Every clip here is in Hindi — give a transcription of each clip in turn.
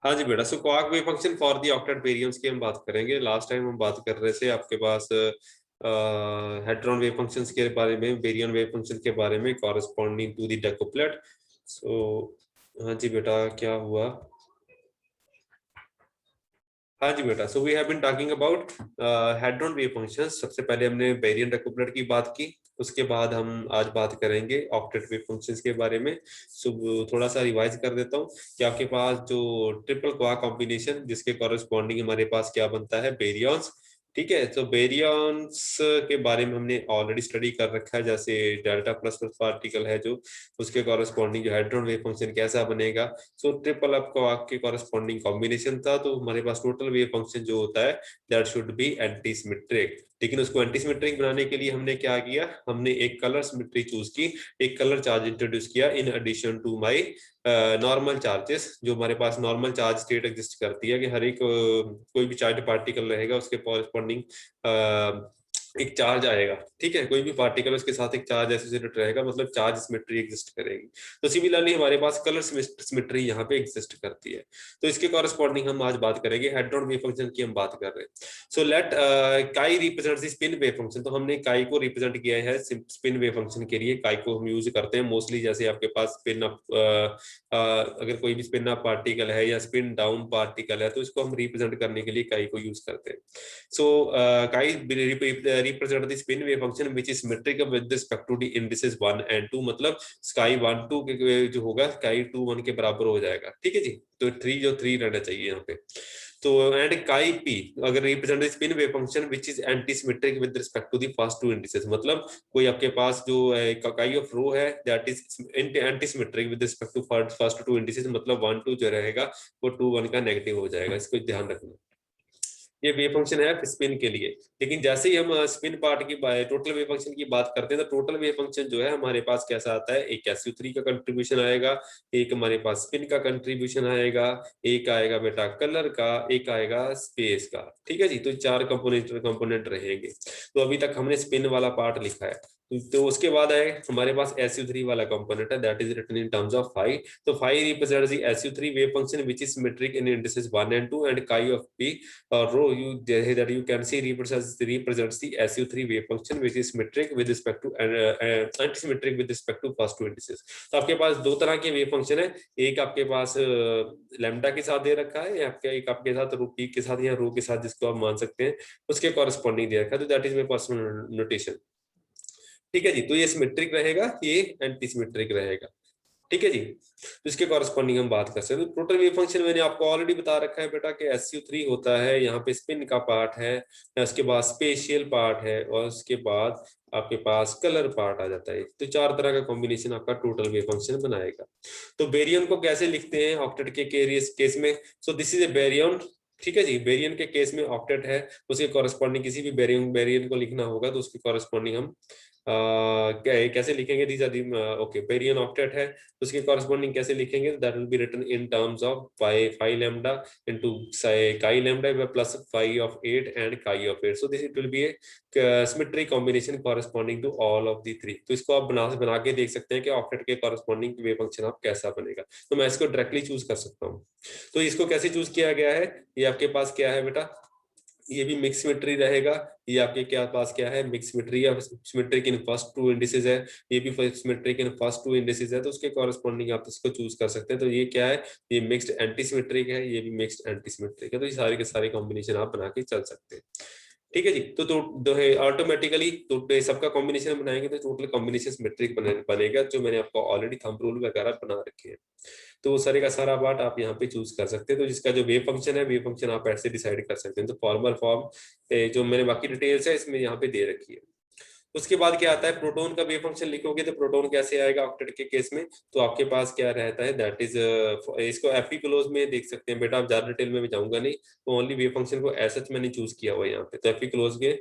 हाँ जी बेटा, so quark wave function for the octet variance की हम बात करेंगे। लास्ट टाइम हम बात कर रहे थे आपके पास हेड्रॉन वेव फंक्शंस के बारे में, बेरियन वेव फंक्शन के बारे में corresponding to the decuplet. So हाँ जी बेटा, क्या हुआ? हाँ जी बेटा, so we have been talking about hadron wave functions. सबसे पहले हमने बेरियन डेकुप्लेट की बात की, उसके बाद हम आज बात करेंगे ऑक्टेट वेव फंक्शंस के बारे में। सो थोड़ा सा रिवाइज कर देता हूँ कि आपके पास जो ट्रिपल क्वार्क कॉम्बिनेशन जिसके कॉरेस्पॉन्डिंग हमारे पास क्या बनता है, बेरियंस। ठीक है, तो बेरियंस के बारे में हमने ऑलरेडी स्टडी कर रखा है। जैसे डेल्टा प्लस प्लस पार्टिकल है जो, उसके कॉरेस्पॉन्डिंग जो हेड्रॉन वेव फंक्शन कैसा बनेगा। सो ट्रिपल अप क्वार्क के कॉरेस्पॉन्डिंग कॉम्बिनेशन था, तो हमारे पास टोटल वेव फंक्शन जो होता है that should be anti symmetric. लेकिन उसको एंटी सिमेट्रिक बनाने के लिए हमने क्या किया, हमने एक कलर सिमेट्री चूज की, एक कलर चार्ज इंट्रोड्यूस किया in addition to my normal charges. जो हमारे पास नॉर्मल चार्ज स्टेट एग्जिस्ट करती है कि हर एक कोई भी चार्ज पार्टिकल रहेगा उसके कॉरेस्पॉन्डिंग एक चार्ज आएगा। ठीक है, कोई भी पार्टिकल उसके साथ एक चार्ज एसोसिएटेड रहेगा, मतलब चार्ज सिमेट्री एग्जिस्ट करेगी। तो सिमिलरली हमारे पास कलर सिमेट्री यहाँ पे एग्जिस्ट करती है। तो इसके कॉरेस्पॉन्डिंग हम आज बात करेंगे। हेड्रॉन वेव फंक्शन की हम बात कर रहे हैं। सो लेट काई represent the spin wave function. तो हमने काई को रिप्रेजेंट किया है स्पिन वेव फंक्शन के लिए। काई को हम यूज करते हैं मोस्टली, जैसे आपके पास स्पिन अप, अगर कोई भी स्पिन अप पार्टिकल है या स्पिन डाउन पार्टिकल है तो इसको हम रिप्रेजेंट करने के लिए काई को यूज करते हैं। So chi represent the spin wave function which is symmetric with respect to the indices 1 and 2। मतलब sky 1 2 जो होगा sky 2 1 के बराबर हो जाएगा। ठीक है जी, तो 3 जो 3 रहना चाहिए यहाँ पे। तो एंड chi p अगर represent the spin wave function which is anti symmetric with respect to the first two indices. मतलब कोई आपके पास जो chi ऑफ रो है that is anti symmetric with respect to first two indices. मतलब 1 2 जो रहेगा वो 2 1 का नेगेटिव हो जाएगा, इसको ध्यान रखना। ये वेव फंक्शन है स्पिन के लिए। लेकिन जैसे ही हम स्पिन पार्ट की टोटल वेव फंक्शन की बात करते हैं तो टोटल वेव फंक्शन जो है हमारे पास कैसा आता है, एक SU3 का कंट्रीब्यूशन आएगा, एक हमारे पास स्पिन का कंट्रीब्यूशन आएगा, एक आएगा बेटा कलर का, एक आएगा स्पेस का। ठीक है जी, तो चार कंपोनेंट रहेंगे। तो अभी तक हमने स्पिन वाला पार्ट लिखा है। तो उसके बाद है हमारे पास SU3 वाला कंपोनेंट है that is written in terms of phi. तो phi represents the SU3 wave function which is symmetric in indices 1 and 2 and chi of p rho you that you can see represents the SU3 wave function which is symmetric with respect to antisymmetric with respect to first two indices। तो आपके पास दो तरह के वेव फंक्शन है, एक आपके पास लैम्डा के साथ दे रखा है, एक आपके साथ रो पी के साथ या रो के साथ, जिसको आप मान सकते हैं उसके कॉरेस्पॉन्डिंग दे रखा है। तो that is my personal notation. ठीक है जी, तो ये सिमेट्रिक रहेगा, ये एंटी सिमेट्रिक रहेगा। ठीक है जी, तो इसके कॉरेस्पॉन्डिंग हम बात कर सकते हैं। तो टोटल वेव फंक्शन मैंने आपको ऑलरेडी बता रखा है बेटा कि SU3 होता है, यहाँ पे स्पिन का पार्ट है, उसके बाद स्पेशियल पार्ट है, और उसके बाद आपके पास कलर पार्ट आ जाता है। तो चार तरह का कॉम्बिनेशन आपका टोटल वेव फंक्शन बनाएगा। तो बेरियन को कैसे लिखते हैं ऑक्टेट के केस में? So this is a baryon. ठीक है जी, बेरियन के केस में ऑक्टेट है, उसके कॉरेस्पॉन्डिंग किसी भी बेरियन को लिखना होगा तो उसकी कॉरेस्पॉन्डिंग हम कैसे लिखेंगे? These are the okay, baryon octet है तो उसके कॉरेस्पॉन्डिंग कैसे लिखेंगे? That will be written in terms of phi lambda into chi lambda plus phi of 8 and chi of 8। So this it will be a symmetric combination corresponding to all of the three. तो इसको आप बना के देख सकते हैं कि ऑक्टेट के कॉरेस्पॉन्डिंग वेव फंक्शन आप कैसा बनेगा। तो मैं इसको डायरेक्टली चूज कर सकता हूँ। तो इसको कैसे चूज किया गया है? ये आपके पास क्या है बेटा, ये भी मिक्स सिमेट्री रहेगा। ये आपके क्या पास क्या है, मिक्स सिमेट्री या symmetric in first two indices है, ये भी symmetric in first two indices है, तो उसके कॉरेस्पॉन्डिंग आप इसको चूज कर सकते हैं। तो ये क्या है, ये मिक्स्ड एंटी सिमेट्रिक है, ये भी मिक्स्ड एंटी सिमेट्रिक है। तो ये सारे के सारे कॉम्बिनेशन आप बना के चल सकते हैं। ठीक है जी, तो है ऑटोमेटिकली तो सबका कॉम्बिनेशन बनाएंगे तो टोटल कॉम्बिनेशन सिमेट्रिक बनेगा, जो मैंने आपको ऑलरेडी थंब रूल वगैरह बना रखे हैं। तो वो सारे का सारा पार्ट आप यहाँ पे चूज कर सकते हैं। तो जिसका जो वेव फंक्शन है, वेव फंक्शन आप ऐसे डिसाइड कर सकते हैं। तो फॉर्मल फॉर्म जो मैंने बाकी डिटेल्स है इसमें यहाँ पे दे रखी है। उसके बाद क्या आता है, प्रोटॉन का वेव फंक्शन लिखोगे तो प्रोटॉन कैसे आएगा ऑक्टेट के केस में? तो आपके पास क्या रहता है, दैट इज इसको एफई क्लोज में देख सकते हैं बेटा, आप ज्यादा डिटेल में भी जाऊंगा नहीं। तो ओनली वेव फंक्शन को एस मैंने चूज किया हुआ है यहाँ पे। तो एफई क्लोज के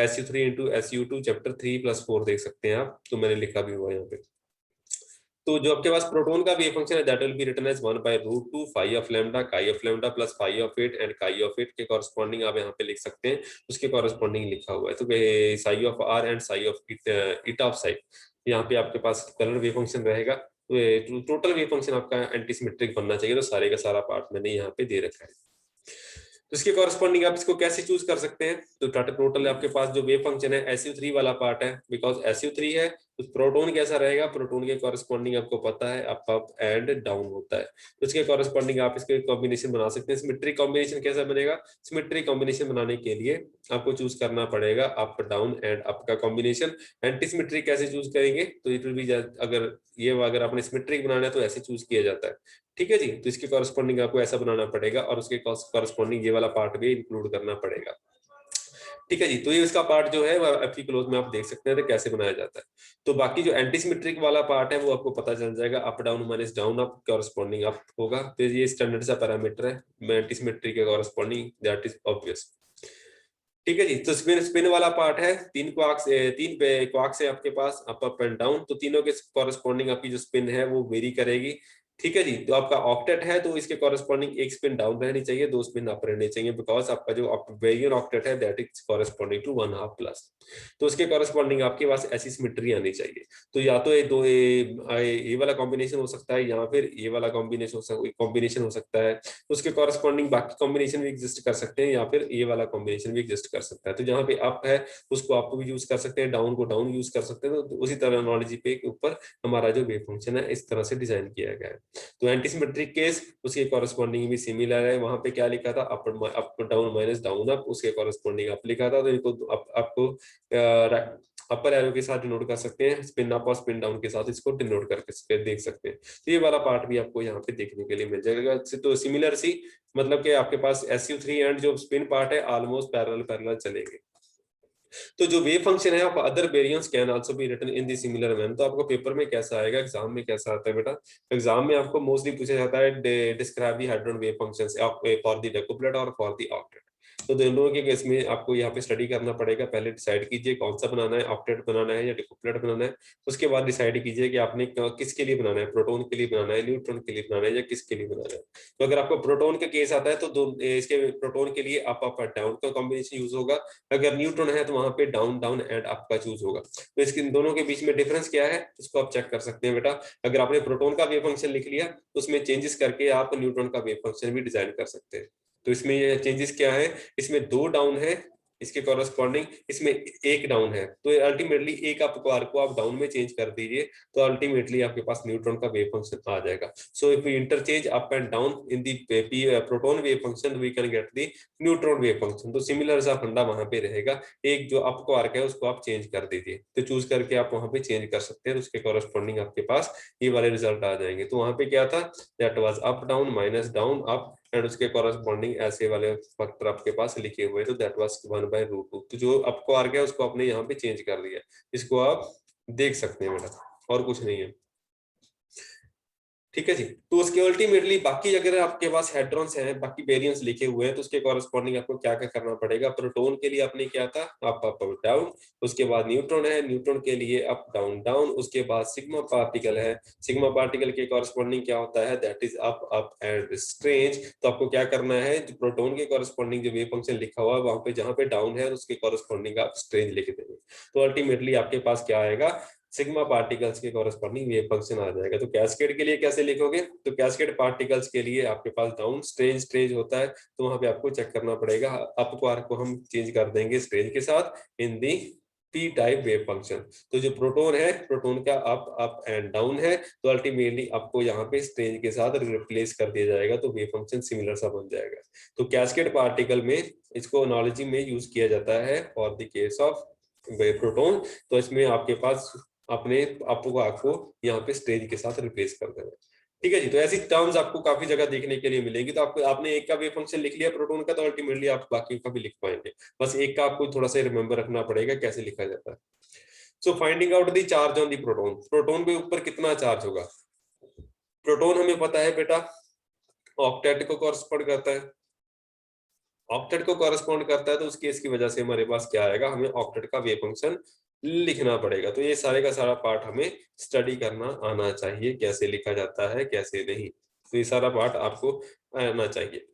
SU3 इंटू SU2 चैप्टर 3+4 देख सकते हैं आप, तो मैंने लिखा भी हुआ है यहाँ पे। तो जो आपके पास प्रोटॉन का वेव फंक्शन है that will be written as 1/√2 phi of lambda chi of lambda plus phi of 8 and chi of 8 के कॉरेस्पॉन्डिंग आप यहाँ पे लिख सकते हैं, उसके कॉरेस्पॉन्डिंग लिखा हुआ है। तो psi of r and psi of it of psi, यहाँ पे आपके पास कलर वेव फंक्शन रहेगा। टोटल वेव फंक्शन आपका एंटीसिमेट्रिक बनना चाहिए। तो सारे का सारा पार्ट मैंने यहाँ पे दे रखा है। तो इसके कॉरेस्पॉन्डिंग आप इसको कैसे चूज कर सकते हैं? तो टोटल आपके पास जो वेव फंक्शन है SU3 वाला पार्ट है, बिकॉज SU3 है तो प्रोटोन कैसा रहेगा, प्रोटोन के कॉरेस्पॉन्डिंग आपको पता है अप एंड डाउन होता है। तो इसके कॉरेस्पॉन्डिंग आप इसके कॉम्बिनेशन बना सकते हैं। सिमेट्रिक कॉम्बिनेशन कैसा बनेगा? सिमेट्रिक कॉम्बिनेशन बनाने के लिए आपको चूज करना पड़ेगा अप डाउन एंड अप का कॉम्बिनेशन। एंटीसिमेट्रिक कैसे चूज करेंगे? तो इट विल बी, अगर आपने सिमेट्रिक बनाना है तो ऐसे चूज किया जाता है। ठीक है जी। तो इसके कॉरेस्पॉन्डिंग आपको ऐसा बनाना पड़ेगा और उसके कॉरेस्पॉन्डिंग ये वाला पार्ट भी इंक्लूड करना पड़ेगा। ठीक है जी। तो ये इसका पार्ट जो है एफई क्लोज में आप देख सकते हैं तो कैसे बनाया जाता है। तो बाकी जो एंटीसिमेट्रिक वाला पार्ट है वो आपको पता चल जाएगा, up down minus down up corresponding up होगा। तो ये स्टैंडर्ड सा पैरामीटर है एंटीसिमेट्रिक के कॉरेस्पॉन्डिंग, दैट इज ऑब्वियस। ठीक है जी। तो स्पिन वाला पार्ट है, तीन क्वार्क्स है आपके पास अप एंड डाउन। तो तीनों के कॉरेस्पॉन्डिंग आपकी जो स्पिन है वो वेरी करेगी। ठीक है जी। तो आपका ऑक्टेट है तो इसके कॉरेस्पॉन्डिंग एक स्पिन डाउन रहनी चाहिए, दो स्पिन अप रहने चाहिए, बिकॉज आपका जो वेरियन ऑक्टेट है that is corresponding to 1/2 plus. तो उसके कॉरेस्पॉन्डिंग आपके पास ऐसी सिमेट्री आनी चाहिए। तो या तो ये वाला कॉम्बिनेशन हो सकता है या फिर ये वाला कॉम्बिनेशन हो सकता है। तो उसके कॉरेस्पॉन्डिंग बाकी कॉम्बिनेशन भी एग्जिस्ट कर सकते हैं या फिर ये वाला कॉम्बिनेशन भी एग्जिस्ट कर सकता है। तो जहाँ पे अप है उसको अप भी यूज कर सकते हैं, डाउन को डाउन यूज कर सकते हैं। तो उसी तरह एनालॉजी पे के ऊपर हमारा जो वेव फंक्शन है इस तरह से डिजाइन किया गया है। तो एंटीसिमेट्रिक केस उसके कॉरेस्पॉन्डिंग भी सिमिलर है। वहां पे क्या लिखा था, up down minus down up, उसके कॉरेस्पॉन्डिंग अप लिखा था। तो इनको आपको अपर एरो के साथ डिनोट कर सकते हैं, स्पिन अप और स्पिन डाउन के साथ इसको डिनोट करके देख सकते हैं। तो ये वाला पार्ट भी आपको यहाँ पे देखने के लिए मिल जाएगा। तो सिमिलर सी मतलब कि आपके पास SU3 एंड जो स्पिन पार्ट है ऑलमोस्ट पैरेलल चलेंगे। तो जो वेव फंक्शन है other variants can also be written in the similar manner. तो आपको पेपर में कैसा आएगा, एग्जाम में कैसा आता है बेटा? एग्जाम में आपको मोस्टली पूछा जाता है describe the hydrogen wave functions for the decuplet और फॉर द ऑक्टेट। तो दोनों के केस में आपको यहाँ पे स्टडी करना पड़ेगा। पहले डिसाइड कीजिए कौन सा बनाना है, ऑक्टेट बनाना है या डेकुप्लेट बनाना है। उसके बाद डिसाइड कीजिए कि आपने किसके लिए बनाना है, प्रोटॉन के लिए बनाना है, न्यूट्रॉन के लिए बनाना है या किसके लिए बनाना है। तो अगर आपको प्रोटॉन का केस आता है तो इसके प्रोटॉन के लिए अप अप डाउन का कॉम्बिनेशन यूज होगा। अगर न्यूट्रॉन है तो वहां पे डाउन डाउन एंड अप का चूज होगा। तो इसके दोनों के बीच में डिफरेंस क्या है इसको आप चेक कर सकते हैं बेटा। अगर आपने प्रोटॉन का वेव फंक्शन लिख लिया तो उसमें चेंजेस करके आप न्यूट्रॉन का वेव फंक्शन भी डिजाइन कर सकते हैं। तो इसमें ये चेंजेस क्या है, इसमें दो डाउन है इसके कॉरेस्पॉन्डिंग, इसमें एक डाउन है। तो अल्टीमेटली एक अपवार को आप डाउन में चेंज कर दीजिए तो अल्टीमेटली आपके पास न्यूट्रॉन का वेव फंक्शन आ जाएगा। So if we interchange up and down in the proton wave function we can get the neutron wave function. तो सिमिलर सा फंडा वहां पे रहेगा, एक जो अप क्वार्क है उसको आप चेंज कर दीजिए। तो चूज करके आप वहां पे चेंज कर सकते हैं, तो उसके कॉरेस्पॉन्डिंग आपके पास ये वाले रिजल्ट आ जाएंगे। तो वहां पे क्या था, that was up down minus down up and उसके कॉरेस्पॉन्डिंग ऐसे वाले फैक्टर आपके पास लिखे हुए, तो दैट वाज 1/√2। तो जो आपको आ गया उसको आपने यहाँ पे चेंज कर दिया, इसको आप देख सकते हैं बेटा, और कुछ नहीं है। ठीक है जी। तो उसके अल्टीमेटली बाकी अगर आपके पास हेड्रॉन्स हैं, बाकी वेरिएंट्स लिखे हुए हैं, तो उसके कॉरेस्पॉन्डिंग आपको क्या क्या करना पड़ेगा। प्रोटॉन के लिए आपने क्या था, अप अप डाउन। उसके बाद न्यूट्रॉन है, न्यूट्रॉन के लिए अप डाउन डाउन। उसके बाद सिग्मा पार्टिकल है, सिग्मा पार्टिकल के कॉरेस्पॉन्डिंग क्या होता है, that is up up and strange. तो आपको क्या करना है, जो प्रोटॉन के कॉरेस्पॉन्डिंग जो वेव फंक्शन लिखा हुआ है वहां पे जहां पे डाउन है उसके कॉरेस्पॉन्डिंग आप स्ट्रेंज लिख देंगे। तो अल्टीमेटली आपके पास क्या आएगा, सिग्मा पार्टिकल्स के कॉरेस्पॉन्डिंग वेव फंक्शन आ जाएगा। तो कैस्केड के लिए कैसे लिखोगे, तो कैस्केड पार्टिकल्स के लिए आपके पास डाउन स्ट्रेंज स्ट्रेंज होता है, तो वहां पे आपको चेक करना पड़ेगा। अप को हम चेंज कर देंगे स्ट्रेंज के साथ इन दी पी टाइप वेव फंक्शन। तो जो प्रोटॉन है, प्रोटॉन का अप अप एंड डाउन है, तो अल्टीमेटली आपको यहाँ पे स्ट्रेंज के साथ रिप्लेस कर दिया जाएगा, तो वेव फंक्शन सिमिलर सा बन जाएगा। तो कैस्केड पार्टिकल में इसको एनालॉजी में यूज किया जाता है for the case of proton. तो इसमें आपके पास अपने आपको यहाँ पे स्ट्रेंज के साथ रिप्लेस कर देना। ठीक है जी। तो ऐसी टर्म्स आपको काफी जगह देखने के लिए मिलेंगी। तो आपको आपने एक का वेव फंक्शन लिख लिया प्रोटॉन का, तो अल्टीमेटली आप बाकी का भी लिख पाएंगे। बस एक का आपको थोड़ा सा रिमेंबर रखना पड़ेगा कैसे लिखा जाता है। So finding out the charge on the proton. Proton के ऊपर कितना चार्ज होगा। प्रोटॉन हमें पता है बेटा ऑक्टेट को कॉरेस्पॉन्ड करता है, ऑक्टेट को कॉरेस्पॉन्ड करता है। तो उस केस की वजह से हमारे पास क्या आएगा, हमें ऑक्टेट का वेव फंक्शन लिखना पड़ेगा। तो ये सारे का सारा पार्ट हमें स्टडी करना आना चाहिए, कैसे लिखा जाता है कैसे नहीं। तो ये सारा पार्ट आपको आना चाहिए।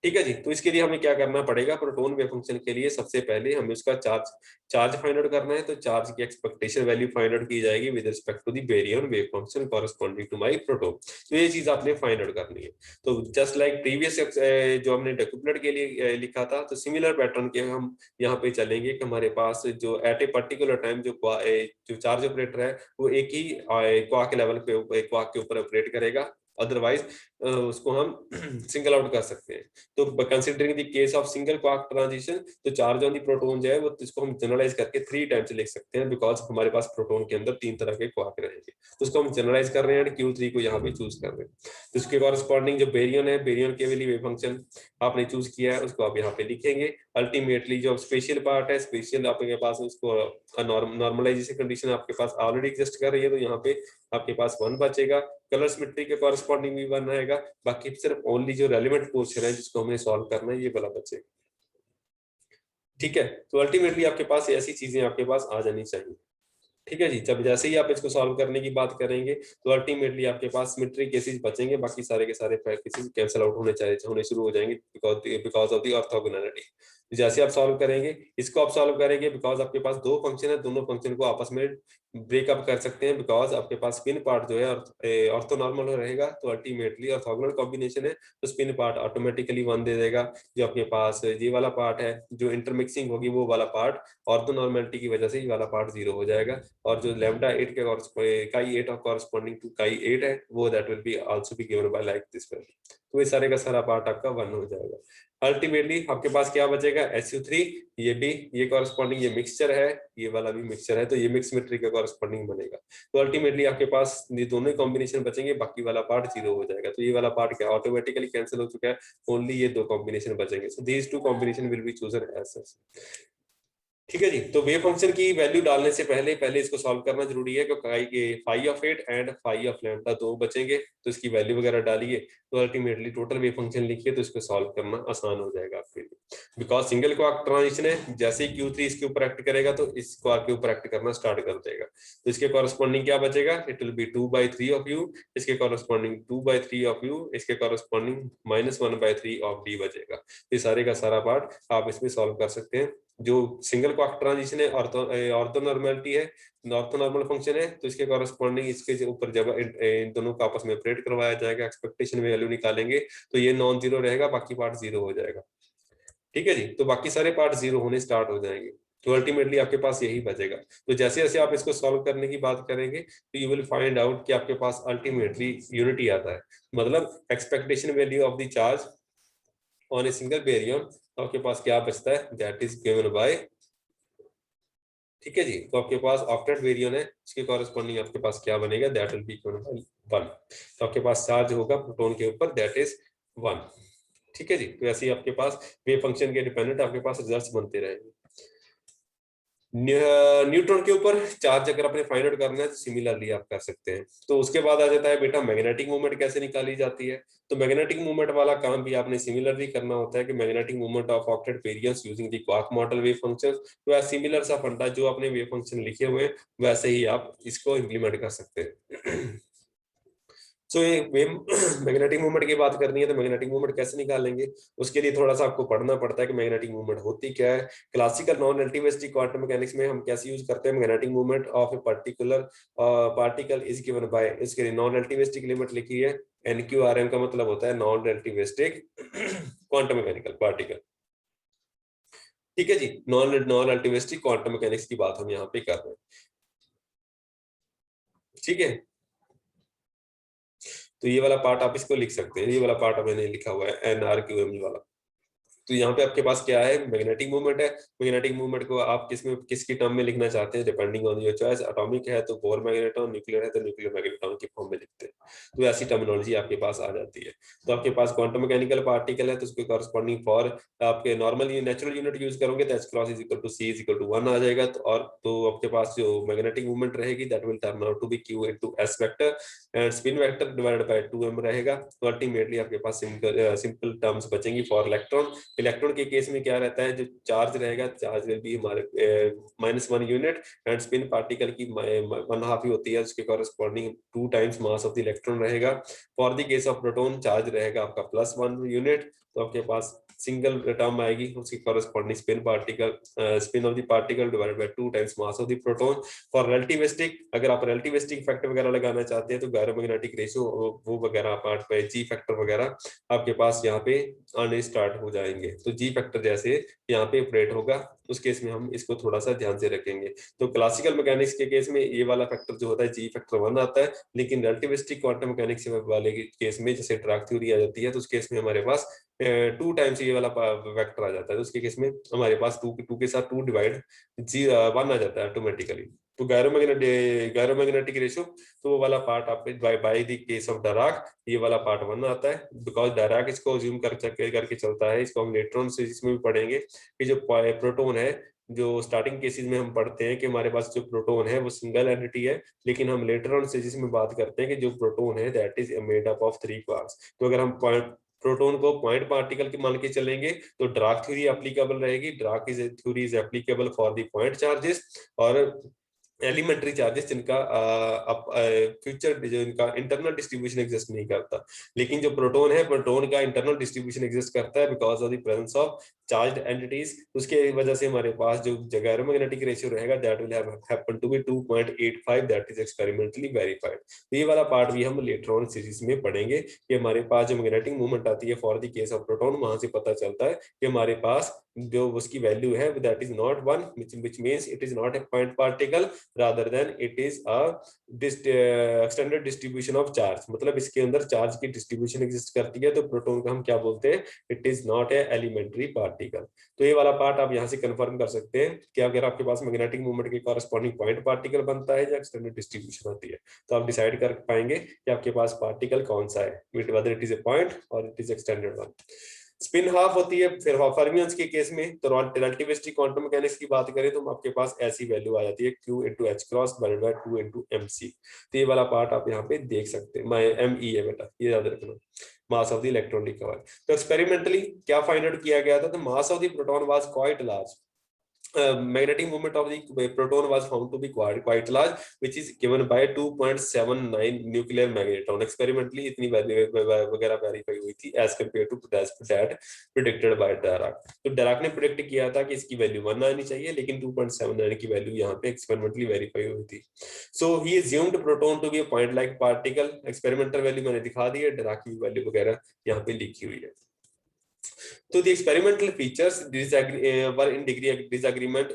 ठीक है जी। तो इसके लिए हमें क्या करना पड़ेगा, प्रोटॉन वेव फंक्शन के लिए सबसे पहले हमें उसका चार्ज फाइंड आउट करना है। तो चार्ज की एक्सपेक्टेशन वैल्यू फाइंड आउट की जाएगी with respect to the baryon wave function corresponding to my proton. तो ये चीज आपने फाइंड आउट करनी है। तो जस्ट लाइक प्रीवियस जो हमने डेकुप्लेट के लिए लिखा था, तो सिमिलर पैटर्न के हम यहाँ पे चलेंगे कि हमारे पास जो एट ए पर्टिकुलर टाइम जो चार्ज ऑपरेटर है वो एक ही क्वाक लेवल पे क्वाक के ऊपर ऑपरेट करेगा, अदरवाइज उसको हम सिंगल आउट कर सकते हैं। तो considering the case of single quark transition, तो चार्ज ऑन द प्रोटॉन जो है वो इसको हम जनरलाइज करके 3 टाइम्स लिख सकते हैं, बिकॉज हमारे पास प्रोटॉन के अंदर 3 तरह के क्वार्क रहेंगे। तो उसको हम जनरलाइज कर रहे हैं, Q3 को यहाँ पे चूज कर रहे हैं। तो उसके कॉरेस्पॉन्डिंग जो बेरियन है, बेरियन के लिए वेव फंक्शन आपने चूज किया है उसको आप यहाँ पे लिखेंगे। अल्टीमेटली जो स्पेशल पार्ट है, स्पेशल आपके पास उसको नॉर्मलाइजेशन कंडीशन आपके पास ऑलरेडी एग्जिस्ट कर रही है, तो यहाँ पे आपके पास 1 बचेगा। कलर सिमेट्री के कॉरेस्पॉन्डिंग भी 1 आएगा। बाकी सिर्फ ओनली जो रेलेवेंट पोर्शन है जिसको हमें सॉल्व करना है ये वाला बचेगा। ठीक है। तो अल्टीमेटली आपके पास ऐसी चीजें आपके पास आ जानी चाहिए। ठीक है जी। जब जैसे ही आप इसको सॉल्व करने की बात करेंगे तो अल्टीमेटली आपके पास सिमेट्री केसेस बचेंगे, बाकी सारे के सारे केसेस कैंसिल आउट होने शुरू हो जाएंगे बिकॉज ऑफ द ऑर्थोगोनैलिटी। जैसे आप सॉल्व करेंगे, इसको आप सॉल्व करेंगे बिकॉज आपके पास 2 फंक्शन है, दोनों फंक्शन को आपस में ब्रेकअप कर सकते हैं, बिकॉज आपके पास स्पिन पार्ट जो है ऑर्थोनॉर्मल रहेगा। तो अल्टीमेटली ऑर्थोगोनल कॉम्बिनेशन है, तो स्पिन पार्ट ऑटोमेटिकली 1 दे देगा। जो आपके पास ये वाला पार्ट है, जो इंटरमिक्सिंग होगी वो वाला पार्ट ऑर्थोनॉर्मलिटी की वजह से ये वाला पार्ट 0 हो जाएगा। और जो लैम्डा 8 के काई 8 कॉरेस्पॉन्डिंग टू काई 8 है, वो that will be also be given bye like this way. तो ये सारे का सारा पार्ट आपका 1 हो जाएगा। अल्टीमेटली आपके पास क्या बचेगा, SU3, ये भी ये कॉरेस्पॉन्डिंग ये मिक्सचर है, ये वाला भी मिक्सचर है, तो ये मिक्स सिमेट्री का कॉरेस्पॉन्डिंग बनेगा। तो अल्टीमेटली आपके पास ये दोनों कॉम्बिनेशन बचेंगे, बाकी वाला पार्ट 0 हो जाएगा। तो ये वाला पार्ट क्या ऑटोमेटिकली कैंसिल हो चुका है, ओनली ये 2 कॉम्बिनेशन बचेंगे। So these 2 combination will be chosen as such. ठीक है जी। तो वेव फंक्शन की वैल्यू डालने से पहले पहले इसको सॉल्व करना जरूरी है, क्योंकि phi of 8 and phi of lambda 2 बचेंगे, तो इसकी वैल्यू वगैरह डालिए, तो अल्टीमेटली टोटल वेव फंक्शन लिखिए, तो इसको सॉल्व करना आसान हो जाएगा आपके लिए। बिकॉज सिंगल क्वार्क ट्रांजिशन है, जैसे ही Q3 इसके ऊपर एक्ट करेगा तो इस क्वार्क के ऊपर एक्ट करना स्टार्ट कर देगा। तो इसके कॉरेस्पॉन्डिंग क्या बचेगा, it will B 2/3 of you, इसके कॉरेस्पॉन्डिंग 2/3 ऑफ यू, इसके कॉरेस्पॉन्डिंग -1/3 ऑफ डी बचेगा। ये सारे का सारा पार्ट आप इसमें सॉल्व कर सकते हैं। जो सिंगल क्वार्क ट्रांजिशन है, ऑर्थोनॉर्मलिटी है, ऑर्थोनॉर्मल फंक्शन है, तो इसके कॉरेस्पॉन्डिंग इसके ऊपर जब इन दोनों को आपस में ऑपरेट करवाया जाएगा, एक्सपेक्टेशन में वैल्यू निकालेंगे, तो ये नॉन जीरो रहेगा, बाकी पार्ट 0 हो जाएगा। ठीक है जी। तो बाकी सारे पार्ट 0 होने स्टार्ट हो जाएंगे। तो अल्टीमेटली आपके पास यही बचेगा। तो जैसे जैसे आप इसको सॉल्व करने की बात करेंगे, तो यू विल फाइंड आउट कि आपके पास अल्टीमेटली यूनिटी आता है, मतलब expectation value of the charge on a single barium. तो आपके पास क्या बचता है, दैट इज गिवन बाय, ठीक है जी। तो आपके पास ऑक्टेट वेरियन है, इसके कॉरेस्पॉन्डिंग आपके पास क्या बनेगा, that will be given bye 1। तो आपके पास चार्ज होगा प्रोटॉन के ऊपर, दैट इज 1। ठीक है जी। तो ऐसे ही आपके पास वेव फंक्शन के डिपेंडेंट आपके पास रिजल्ट्स बनते रहेंगे। न्यूट्रॉन के ऊपर चार्ज अगर आपने फाइंड आउट करना है तो सिमिलरली आप कर सकते हैं। तो उसके बाद आ जाता है बेटा मैग्नेटिक मूवमेंट कैसे निकाली जाती है। तो मैग्नेटिक मूवमेंट वाला काम भी आपने सिमिलरली करना होता है कि magnetic movement of octet variance using the quark model wave function. तो सिमिलर सा फंडा जो आपने वेव फंक्शन लिखे हुए हैं वैसे ही आप इसको इम्प्लीमेंट कर सकते हैं। सो ये वेव मैग्नेटिक मूवमेंट की बात करनी है, तो मैग्नेटिक मूवमेंट कैसे निकालेंगे, उसके लिए थोड़ा सा आपको पढ़ना पड़ता है कि मैग्नेटिक मूवमेंट होती क्या है। Classical non relativistic quantum mechanics में हम कैसे यूज करते हैं, magnetic movement of a particular particle is given bye, इसके नॉन रिलेटिविस्टिक लिमिट लिखी है, NQRM का मतलब होता है non relativistic quantum mechanical particle. ठीक है जी। नॉन रिलेटिविस्टिक क्वांटम मैकेनिक्स की बात हम यहाँ पे कर रहे हैं। ठीक है। तो ये वाला पार्ट आप इसको लिख सकते हैं, ये वाला पार्ट मैंने लिखा हुआ है NRQM वाला। तो यहाँ पे आपके पास क्या है, मैग्नेटिक मूवमेंट है। मैग्नेटिक मूवमेंट को आप किसकी टर्म में लिखना चाहते हैं, depending on your choice. Atomic है तो बोर मैग्नेटॉन, न्यूक्लियर है तो न्यूक्लियर मैग्नेटॉन की फॉर्म में लिखते हैं। तो ऐसी टर्मिनोलॉजी आपके पास आ जाती है। तो आपके पास क्वांटम मैकेनिकल पार्टिकल है, तो उसके कॉरेस्पॉन्डिंग फॉर आपके नॉर्मल नेचुरल यूनिट यूज करोगे तो h cross is equal to c is equal to 1 आ जाएगा। तो और तो आपके पास जो मैग्नेटिक मूवमेंट रहेगी that will turn out to be q into s vector and spin vector divided by 2m रहेगा। तो अल्टीमेटली आपके पास सिंपल टर्म्स बचेंगी फॉर इलेक्ट्रॉन। इलेक्ट्रॉन के केस में क्या रहता है, जो चार्ज रहेगा, चार्ज विल बी हमारे -1 यूनिट, एंड स्पिन पार्टिकल की 1/2 ही होती है, उसके corresponding 2 times mass of the electron रहेगा। For the case of proton charge रहेगा आपका +1 यूनिट, तो आपके पास सिंगल टर्म आएगी, उसकी corresponding spin particle, spin off the particle divided by 2 times mass of the proton. For relativistic, अगर आप रिलेटिविस्टिक फैक्टर वगैरह लगाना चाहते हैं तो गैरोमैग्नेटिक रेशियो वो वगैरह पार्ट पे जी फैक्टर वगैरह आपके पास यहाँ पे आने स्टार्ट हो जाएंगे। तो जी फैक्टर जैसे यहाँ पे ऑपरेट होगा, उस केस में हम इसको थोड़ा सा ध्यान से रखेंगे। तो क्लासिकल मैकेनिक्स के केस में ये वाला फैक्टर जो होता है जी फैक्टर 1 आता है, लेकिन रिलेटिविस्टिक क्वांटम मैकेनिक्स वाले केस में जैसे ड्राग थ्योरी आ जाती है, तो उस केस में हमारे पास 2 टाइम्स ये वाला वेक्टर आ जाता है। तो उसके केस में हमारे पास 2 के साथ 2 डिवाइड 1 आ जाता है ऑटोमेटिकली। तो गैरोमैग्नेटिक रेशियो, तो वो वाला पार्ट आपके बाय द केस ऑफ डराक ये वाला पार्ट 1 आता है, बिकॉज डराक इसको अज्यूम करके चलता है। इसको हम इलेक्ट्रॉन से इसमें भी पढ़ेंगे कि जो प्रोटॉन है, जो स्टार्टिंग केसेस में हम पढ़ते हैं कि हमारे पास जो प्रोटॉन है वो सिंगल एंटिटी है, लेकिन हम लेटर ऑन स्टेजेस में बात करते हैं कि जो प्रोटॉन है that is made up of 3 quarks. तो अगर हम प्रोटॉन को पॉइंट पार्टिकल के मान के चलेंगे तो ड्राक थ्योरी एप्लीकेबल रहेगी। Dirac is theory is applicable for the point charges और एलिमेंट्री चार्जेस, जिनका फ्यूचर जो इनका इंटरनल डिस्ट्रीब्यूशन एग्जिस्ट नहीं करता। लेकिन जो प्रोटॉन है, प्रोटॉन का इंटरनल डिस्ट्रीब्यूशन एग्जिस्ट करता है because of the presence of charged entities. उसके वजह से हमारे पास जो गैरोमैग्नेटिक रेशियो रहेगा that will happen to be 2.85, that is experimentally verified. तो ये वाला पार्ट भी हम लेटर ऑन सीरीज में पढ़ेंगे कि हमारे पास जो मैग्नेटिक मूवमेंट आती है for the case of proton, वहां से पता चलता है कि हमारे पास जो उसकी वैल्यू है that is not 1, which means it is not a point particle, rather than it is a extended distribution of charge। मतलब इसके अंदर चार्ज की डिस्ट्रीब्यूशन एग्जिस्ट करती है, तो प्रोटॉन का हम क्या बोलते हैं, it is not a elementary particle. तो ये वाला पार्ट आप यहाँ से कंफर्म कर सकते हैं कि अगर आपके पास मैग्नेटिक मूवमेंट के कॉरेस्पॉन्डिंग पॉइंट पार्टिकल बनता है या एक्सटेंडेड डिस्ट्रीब्यूशन होती है, तो आप डिसाइड कर पाएंगे कि आपके पास पार्टिकल कौन सा है, whether it is a point or it is extended one। Spin half होती है। फिर फर्मियंस के केस में तो रिलेटिविस्टिक क्वांटम मैकेनिक्स की बात करें तो आपके पास ऐसी वैल्यू आ जाती है Q into h cross divided by 2 into mc। तो ये वाला पार्ट आप यहाँ पे देख सकते हैं, me है बेटा, ये याद रखना, मास ऑफ द इलेक्ट्रॉन रिकवर। तो एक्सपेरिमेंटली क्या फाइंड आउट किया गया था, तो mass of the proton was quite large, magnetic moment of the proton was found to be quite large, which is given by 2.79 nuclear magnetron। experimentally इतनी वगैरह वेरीफाई हुई थी as compared to that predicted by Dirac। तो Dirac ने प्रिडिक्ट किया था कि इसकी वैल्यू 1 आनी चाहिए, लेकिन 2.79 की वैल्यू यहाँ पे एक्सपेरिमेंटली वेरीफाई हुई थी। so he assumed proton to be a point like particle। Experimental value मैंने दिखा दी है, Dirac की वैल्यू वगैरह यहाँ पे लिखी हुई है। So the experimental features were in degree disagreement,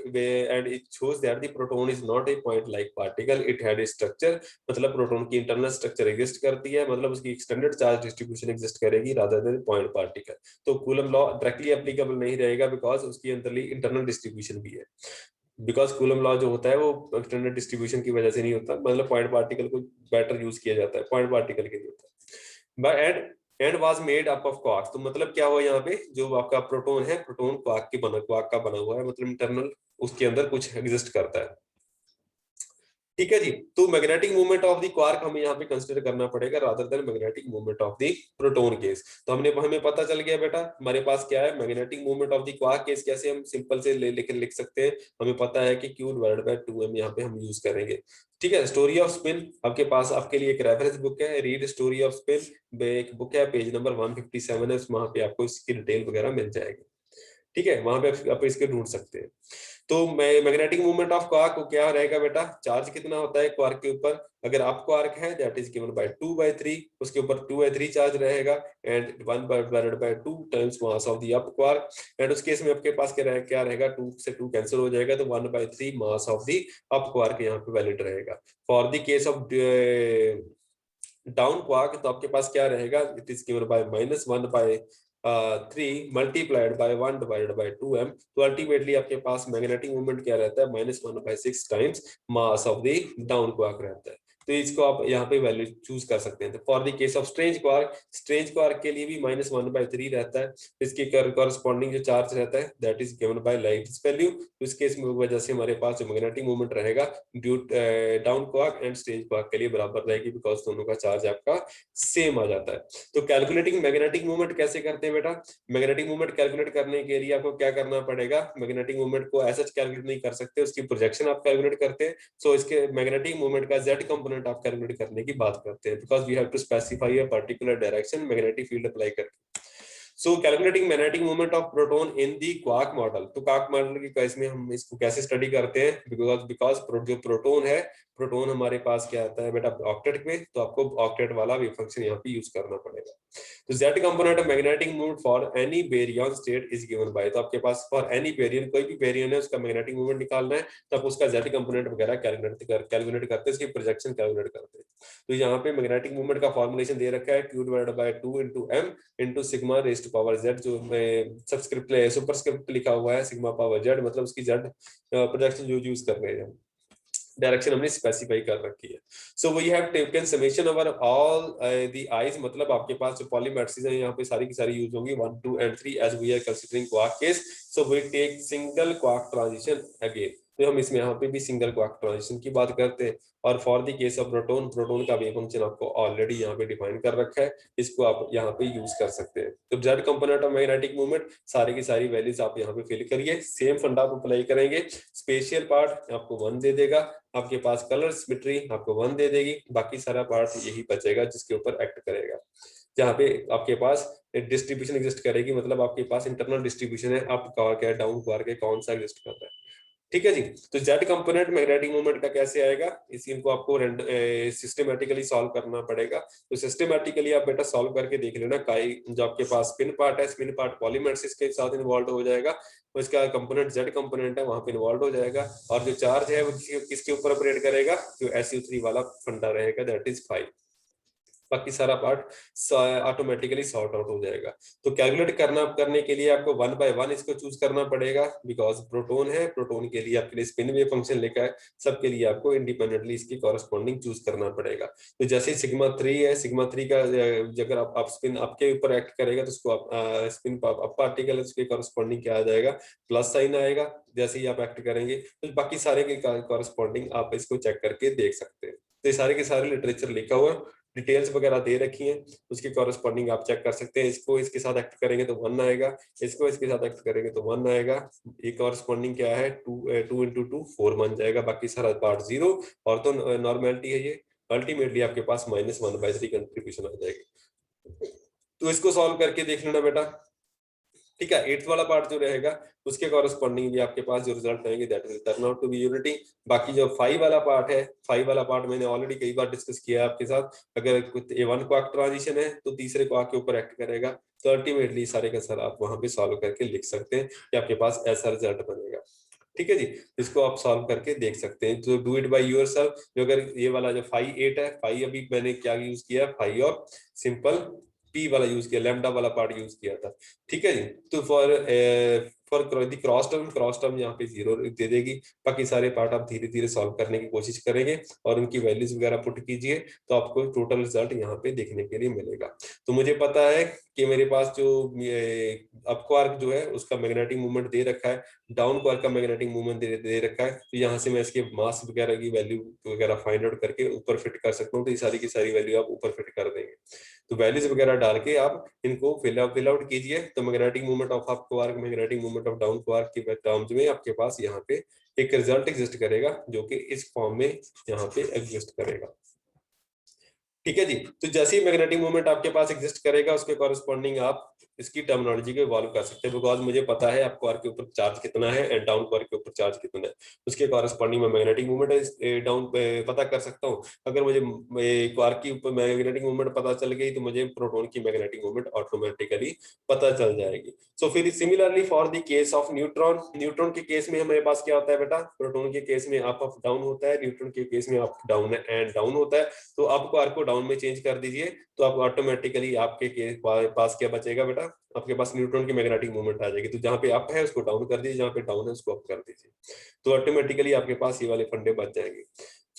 and it shows that the proton is not a point-like particle. It had a structure, मतलब प्रोटॉन की इंटरनल स्ट्रक्चर एग्जिस्ट करती है, मतलब उसकी एक्सटेंडेड चार्ज डिस्ट्रीब्यूशन एग्जिस्ट करेगी रादर देन पॉइंट पार्टिकल। तो कूलम लॉ डायरेक्टली एप्लीकेबल नहीं रहेगा बिकॉज उसकी इंटरनल डिस्ट्रीब्यूशन भी है। बिकॉज कूलम लॉ जो होता है वो एक्सटेंडेड डिस्ट्रीब्यूशन की वजह से नहीं होता, मतलब पॉइंट पार्टिकल को बेटर यूज किया जाता है, पॉइंट पार्टिकल के लिए होता है। And was made up of quarks. तो मतलब क्या हुआ यहाँ पे, जो आपका प्रोटॉन है, प्रोटॉन क्वार्क का बना हुआ है, मतलब इंटरनल उसके अंदर कुछ एग्जिस्ट करता है। ठीक है जी। तो magnetic movement of the quark हमें यहाँ पे कंसीडर करना पड़ेगा rather than magnetic movement of the proton case. तो हमें पता चल गया बेटा हमारे पास क्या है, magnetic movement of the quark case कैसे हम सिंपल से लिख सकते हैं। हमें पता है कि Q डिवाइडेड बाय 2m यहाँ पे हम यूज करेंगे। ठीक है। स्टोरी ऑफ स्पिन आपके पास, आपके लिए एक रेफरेंस बुक है, रीड स्टोरी ऑफ स्पिन, एक बुक है, पेज नंबर 157 है, वहां पे आपको इसकी डिटेल वगैरह मिल जाएगी। ठीक है, वहां पे आप इसके ढूंढ सकते हैं। तो मैग्नेटिक मूवमेंट ऑफ क्वार्क को क्या रहेगा बेटा, चार्ज कितना होता है क्वार्क के ऊपर, अगर अप क्वार्क है दैट इज गिवन बाय 2/3, उसके ऊपर 2/3 चार्ज रहेगा, and 1/2 times mass of the up quark. And उस केस में आपके पास क्या रहेगा, 2 से 2 कैंसिल हो जाएगा, तो 1/3 मास ऑफ द अप क्वार्क यहाँ पे वैलिड रहेगा। For the case of down quark तो आपके पास क्या रहेगा, it is given by -1/3 multiplied by 1 divided by 2m। तो अल्टीमेटली आपके पास मैग्नेटिक मूवमेंट क्या रहता है, -1/6 times mass of the down quark रहता है। तो इसको आप यहाँ पे वैल्यू चूज कर सकते हैं। तो for the case of strange quark के लिए भी -1/3 रहता है। इसके कॉरस्पॉन्डिंग जो चार्ज रहता है that is given by light value. तो इस केस में वजह से हमारे पास जो मैग्नेटिक मोमेंट रहेगा due down quark and strange quark के लिए बराबर रहेगी, बिकॉज दोनों का चार्ज आपका सेम आ जाता है। तो कैलकुलेटिंग मैग्नेटिक मूवमेंट कैसे करते हैं बेटा? मैग्नेटिक मूवमेंट कैलकुलेट करने के लिए आपको क्या करना पड़ेगा? मैग्नेटिक मूवमेंट को ऐसा कैलकुलेट नहीं कर सकते, उसकी प्रोजेक्शन आप कैलकुलेट करते हैं। सो इसके मैग्नेटिक मूवमेंट का जेड कंपोनेंट आप कैलकुलेट करने की बात करते हैं, because we have to specify a particular direction magnetic field apply करके। So calculating magnetic movement of proton in the quark model. तो क्वार्क मॉडल के केस में हम इसको कैसे स्टडी करते हैं? बिकॉज जो प्रोटॉन है, प्रोटॉन हमारे पास क्या आता है बेटा? ऑक्टेट में। तो आपको ऑक्टेट वाला वेव फंक्शन यहाँ पे यूज करना पड़ेगा। तो z component of magnetic movement for any baryon state is given by. तो आपके पास फॉर एनी बेरियन, कोई भी बेरियन है उसका मैग्नेटिक मूवमेंट निकालना है, तो आप उसका z कंपोनेंट वगैरह कैलकुलेट करते हैं, इसकी प्रोजेक्शन कैलकुलेट करते हैं। तो यहाँ पे मैग्नेटिक मूवमेंट का फॉर्मुलेशन दे रखा है Q/2 into m into sigma raise to power z, जो सबस्क्रिप्ट सुपरस्क्रिप्ट लिखा हुआ है सिग्मा पावर z, मतलब उसकी z प्रोजेक्शन जो यूज कर रहे हैं, डायरेक्शन हमने स्पेसिफाई कर रखी है। So we have taken summation over all the i's, मतलब आपके पास जो पॉलीमेट्रिक्स है यहाँ पे सारी की सारी यूज होंगी 1 2 and 3 as we are considering quark case. So we take single quark transition again. तो हम इसमें यहाँ पे भी सिंगल क्वार्क ट्रांजिशन की बात करते हैं। और for the case of proton, proton का वेव फंक्शन आपको ऑलरेडी यहाँ पे डिफाइन कर रखा है, इसको आप यहाँ पे यूज कर सकते हैं। तो Z component of magnetic movement, सारी की सारी वैल्यूज आप यहाँ पे फिल करिए, सेम फंडा आप अप्लाई करेंगे। स्पेशियल पार्ट आपको 1 दे देगा, आपके पास कलर सिमेट्री आपको 1 दे देगी, बाकी सारा पार्ट यही बचेगा जिसके ऊपर एक्ट करेगा। जहाँ पे आपके पास डिस्ट्रीब्यूशन एग्जिस्ट करेगी, मतलब आपके पास इंटरनल डिस्ट्रीब्यूशन है, अप क्वार्क है, डाउन क्वार्क है, कौन सा एग्जिस्ट कर रहा है। ठीक है जी। तो जेड कंपोनेंट मैग्नेटिक मूवमेंट का कैसे आएगा, इनको आपको सिस्टमेटिकली सॉल्व करना पड़ेगा। तो सिस्टमेटिकली आप बेटा सॉल्व करके देख लेना। काई जो आपके पास स्पिन पार्ट है, स्पिन पार्ट पॉलीमेट्रिक्स के साथ इन्वॉल्व हो जाएगा, तो इसका कंपोनेंट जेड कंपोनेंट है वहां पे इन्वॉल्व हो जाएगा। और जो चार्ज है वो किसके ऊपर ऑपरेट करेगा? जो SU3 वाला फंडा रहेगा, दैट इज 5। बाकी सारा पार्ट ऑटोमेटिकली सॉर्ट आउट हो जाएगा। तो कैलकुलेट करने के लिए आपको 1 by 1 इसको चूज करना पड़ेगा, बिकॉज प्रोटॉन है, प्रोटॉन के लिए आपके लिए स्पिन वेव फंक्शन लेकर है, सबके लिए आपको इंडिपेंडेंटली इसकी कॉरेस्पॉन्डिंग चूज करना पड़ेगा। तो जैसे सिग्मा 3 है, सिग्मा 3 का अगर आप स्पिन आपके ऊपर एक्ट करेगा, तो उसको आप स्पिन अप पार्टिकल है, उसके कॉरेस्पॉन्डिंग क्या आ जाएगा? प्लस साइन आएगा जैसे ही आप एक्ट करेंगे। तो बाकी सारे के कॉरेस्पॉन्डिंग आप इसको चेक करके देख सकते हैं। तो ये सारे के सारे लिटरेचर लिखा हुआ है, डिटेल्स वगैरह दे रखी हैं, उसके कॉरेस्पॉन्डिंग आप चेक कर सकते हैं। इसको इसके साथ एक्ट करेंगे तो 1 आएगा, इसको इसके साथ एक्ट करेंगे तो 1 आएगा। ये कॉरेस्पॉन्डिंग क्या है? 2 into 2 4 बन जाएगा, बाकी सारा पार्ट 0। और तो नॉर्मेलिटी है ये, अल्टीमेटली आपके पास -1/3 कंट्रीब्यूशन आ जाएगी। तो इसको सॉल्व करके देख लेना बेटा। ठीक है, 8th वाला पार्ट जो रहेगा उसके कॉरेस्पॉन्डिंग भी आपके पास जो रिजल्ट आएंगे that will turn out to be unity. बाकी जो 5 वाला पार्ट है, 5 वाला पार्ट मैंने ऑलरेडी कई बार डिस्कस किया है आपके साथ। अगर कुछ A1 क्वार्क ट्रांजिशन है तो तीसरे क्वार्क के ऊपर एक्ट करेगा। तो अल्टीमेटली सारे का सारा आप वहां पे सॉल्व करके लिख सकते हैं कि आपके पास ऐसा रिजल्ट बनेगा। ठीक है जी, इसको आप सॉल्व करके देख सकते हैं। तो डू इट बाय योरसेल्फ। जो अगर ये वाला जो 5 8 है, 5 अभी मैंने क्या यूज किया? 5 और सिंपल पी वाला यूज किया, लैम्डा वाला पार्ट यूज किया था। ठीक है जी। तो फॉर क्रॉस टर्म यहाँ पे 0 दे देगी। बाकी सारे पार्ट आप धीरे धीरे सॉल्व करने की कोशिश करेंगे और उनकी वैल्यूज वगैरह पुट कीजिए, तो आपको टोटल रिजल्ट यहाँ पे देखने के लिए मिलेगा। तो मुझे पता है कि मेरे पास जो अप क्वार्क जो है उसका मैग्नेटिक मूवमेंट दे रखा है, डाउन क्वार्क का मैग्नेटिक मूवमेंट दे रखा है। तो यहाँ से मैं इसके मास वगैरह की वैल्यू वगैरह फाइंड आउट करके ऊपर फिट कर सकता हूँ। तो ये सारी की सारी वैल्यू आप ऊपर फिट कर देंगे। तो वैल्यूज वगैरह डाल के आप इनको फिल आउट कीजिए। तो magnetic movement of up quark, magnetic movement of down quark के टर्म्स में आपके पास यहाँ पे एक रिजल्ट एग्जिस्ट करेगा, जो कि इस फॉर्म में यहाँ पे एग्जिस्ट करेगा। ठीक है जी। तो जैसे ही मैग्नेटिक मूवमेंट आपके पास एग्जिस्ट करेगा, उसके कॉरेस्पॉन्डिंग आप इसकी टर्मिनोलॉजी को इवॉल्व कर सकते हैं। बिकॉज मुझे पता है अप क्वार्क के ऊपर चार्ज कितना है एंड डाउन क्वार्क के ऊपर चार्ज कितना है, उसके कॉरेस्पॉन्डिंग में मैग्नेटिक मूवमेंट डाउन पता कर सकता हूँ। अगर मुझे क्वार्क के ऊपर मैग्नेटिक मूवमेंट पता चल गई, तो मुझे प्रोटॉन की मैग्नेटिक मूवमेंट ऑटोमेटिकली पता चल जाएगी। सो फिर similarly for the case of neutron, neutron के केस में हमारे पास क्या होता है बेटा? प्रोटॉन के केस में अप डाउन होता है, न्यूट्रॉन के केस में अप डाउन एंड डाउन होता है। तो अप क्वार्क को डाउन में चेंज कर दीजिए, तो आप ऑटोमेटिकली आपके पास क्या बचेगा बेटा? आपके पास न्यूट्रॉन की मैग्नेटिक मूवमेंट आ जाएगी। तो जहां पे अप है उसको डाउन कर दीजिए, जहां पे डाउन है उसको अप कर दीजिए, तो ऑटोमेटिकली आपके पास ये वाले फंडे बच जाएंगे।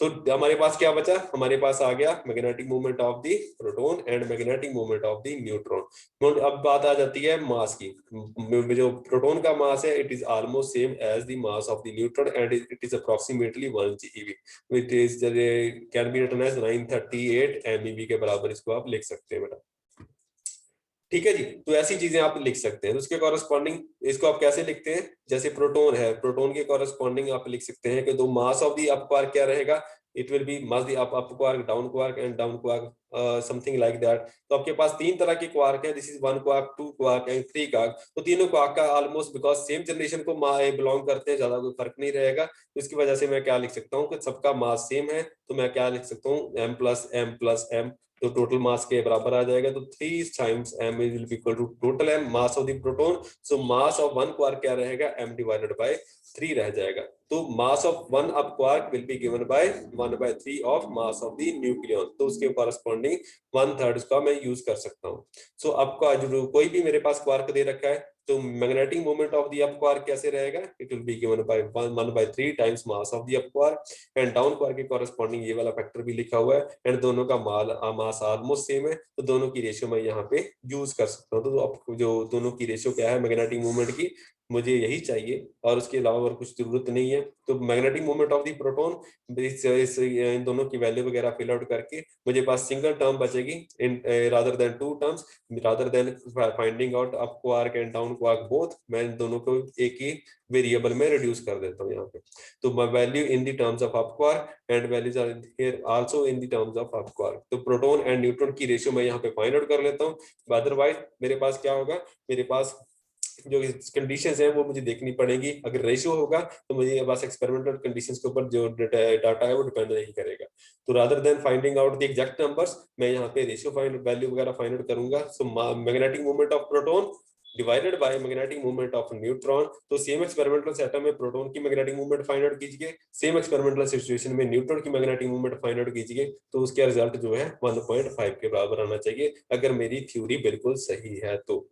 सो हमारे पास क्या बचा, हमारे पास आ गया magnetic moment of the proton and magnetic moment of the neutron. अब बात आ जाती है मास की। जो प्रोटॉन का मास है it is almost same as the mass of the neutron and it is approximately 1 GeV, which is can be written as 938 MeV के बराबर इसको आप लिख सकते हैं बेटा। ठीक है जी, तो ऐसी चीजें आप लिख सकते हैं। तो उसके कॉरेस्पॉन्डिंग इसको आप कैसे लिखते हैं, जैसे प्रोटॉन है, प्रोटॉन के कॉरेस्पॉन्डिंग आप लिख सकते हैं कि दो mass of the up quark क्या रहेगा, it will B mass the up quark down quark and down quark, something like that. तो आपके पास तीन तरह के क्वार्क है, this is 1 quark, 2 quark and 3 quark. तो तीनों क्वार्क का ऑलमोस्ट बिकॉज सेम जनरेशन को बिलोंग करते हैं, ज्यादा कोई फर्क नहीं रहेगा। तो इसकी वजह से मैं क्या लिख सकता हूँ कि सबका मास सेम है, तो मैं क्या लिख सकता हूँ m plus m plus m, तो टोटल मास के बराबर आ जाएगा। तो 3 times m will be equal to total m mass of the proton. So mass of 1 quark क्या रहेगा, m डिवाइडेड बाय 3 रह जाएगा। तो mass of 1 up quark will be given by 1/3 of mass of the nucleon. तो उसके कॉरेस्पॉन्डिंग 1/3 का मैं यूज कर सकता हूँ। सो आपका जो कोई भी मेरे पास क्वार्क दे रखा है, तो magnetic moment of the up quark कैसे रहेगा, it will be given by 1/3 times mass of the up quark and down quark के कॉरेस्पॉन्डिंग ये वाला फैक्टर भी लिखा हुआ है एंड दोनों का मास ऑलमोस्ट सेम है, तो दोनों की रेशियो मैं यहाँ पे यूज कर सकता हूँ। तो आपको जो दोनों की रेशियो क्या है मैग्नेटिक मोमेंट की, मुझे यही चाहिए और उसके अलावा और कुछ जरूरत नहीं है। तो magnetic moment of the proton, इन दोनों की वैल्यू वगैरह फिल आउट करके मुझे पास सिंगल टर्म बचेगी in rather than two terms, rather than finding out up quark and down quark both, मैं इन दोनों को एक ही वेरिएबल में रिड्यूस कर देता हूँ यहाँ पे। तो value in the terms of up quark and values are here also in the terms of up quark. तो प्रोटॉन एंड न्यूट्रॉन की रेशियो मैं यहाँ पे फाइंड आउट कर लेता हूँ। अदरवाइज मेरे पास क्या होगा, मेरे पास जो कंडीशंस है वो मुझे देखनी पड़ेगी। अगर रेशियो होगा तो मुझे बस एक्सपेरिमेंटल कंडीशंस के ऊपर जो डाटा है वो डिपेंड नहीं करेगा। तो rather than finding out the exact numbers, मैं यहाँ पे रेशियो फाइंड वैल्यू वगैरह फाइंड आउट करूंगा। So magnetic moment of proton divided by magnetic moment of neutron. तो सेम एक्सपेरिमेंटल सेटअप में प्रोटॉन की मैग्नेटिक मोमेंट फाइंड आउट कीजिए, सेम एक्सपेरिमेंटल सिचुएशन में न्यूट्रॉन की मैग्नेटिक मोमेंट फाइंड आउट कीजिए, तो उसका रिजल्ट जो है 1.5 के बराबर आना चाहिए, अगर मेरी थ्योरी बिल्कुल सही है तो।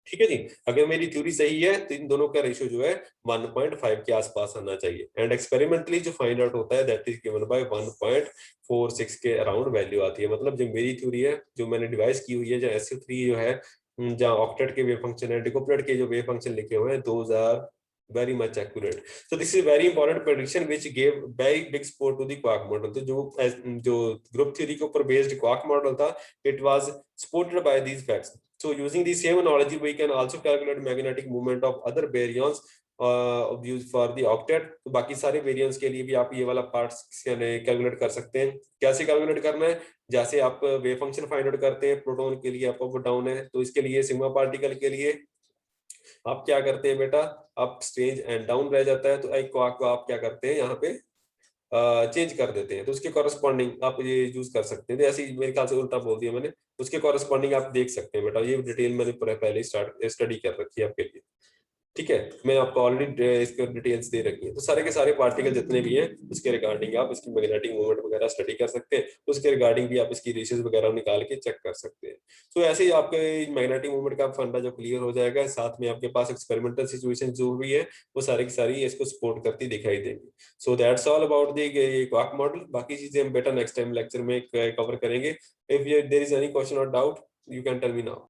ठीक है जी, अगर मेरी थ्योरी सही है तो इन दोनों का रेशियो जो है 1.5 के आसपास आना चाहिए एंड एक्सपेरिमेंटली जो फाइंड आउट होता है दैट इज गिवन बाय 1.46 के अराउंड वैल्यू आती है। मतलब जो मेरी थ्योरी है जो मैंने डिवाइस की हुई है, जो SO3 जो है, जहाँ ऑक्टेट के वेव फंक्शन है, डिकॉप्लर के जो वेव फंक्शन लिखे हुए हैं, those are very much accurate. So this is very important prediction which gave very big support to the quark model. तो जो ग्रुप थ्योरी के ऊपर बेस्ड क्वार्क मॉडल था, it was supported by these facts. So using the same analogy, we can also calculate magnetic moment of other baryons used for the octet. तो बाकी सारे baryons के लिए भी आप ये वाला पार्ट कैलकुलेट कर सकते हैं। कैसे कैलकुलेट करना है, जैसे आप वेव फंक्शन फाइंड आउट करते हैं, प्रोटॉन के लिए अप डाउन है, तो इसके लिए सिग्मा पार्टिकल के लिए आप क्या करते हैं बेटा, अप स्टेज एंड डाउन रह जाता है, तो एक क्वार्क को आप क्या करते हैं यहाँ पे चेंज कर देते हैं, तो उसके कॉरेस्पॉन्डिंग आप ये यूज कर सकते हैं। तो ऐसे मेरे ख्याल से उल्टा बोल दिया मैंने, उसके कॉरेस्पॉन्डिंग आप देख सकते हैं बेटा, ये डिटेल मैंने पहले स्टडी कर रखी है आपके लिए। ठीक है, मैं आपको ऑलरेडी इसके डिटेल्स दे रखी है। तो सारे के सारे पार्टिकल जितने भी हैं उसके रिगार्डिंग आप इसकी मैग्नेटिक मोमेंट वगैरह स्टडी कर सकते हैं, उसके रिगार्डिंग भी आप इसकी रेशेस वगैरह निकाल के चेक कर सकते हैं। तो ऐसे ही आपके मैग्नेटिक मोमेंट का फंडा जो क्लियर हो जाएगा, साथ में आपके पास एक्सपेरिमेंटल सिचुएशन जो भी है वो सारी की सारी इसको सपोर्ट करती दिखाई देंगी। So that's all about the quark model. बाकी चीजें हम बेटा नेक्स्ट टाइम लेक्चर में कवर करेंगे। If there is any question और doubt you can tell me now.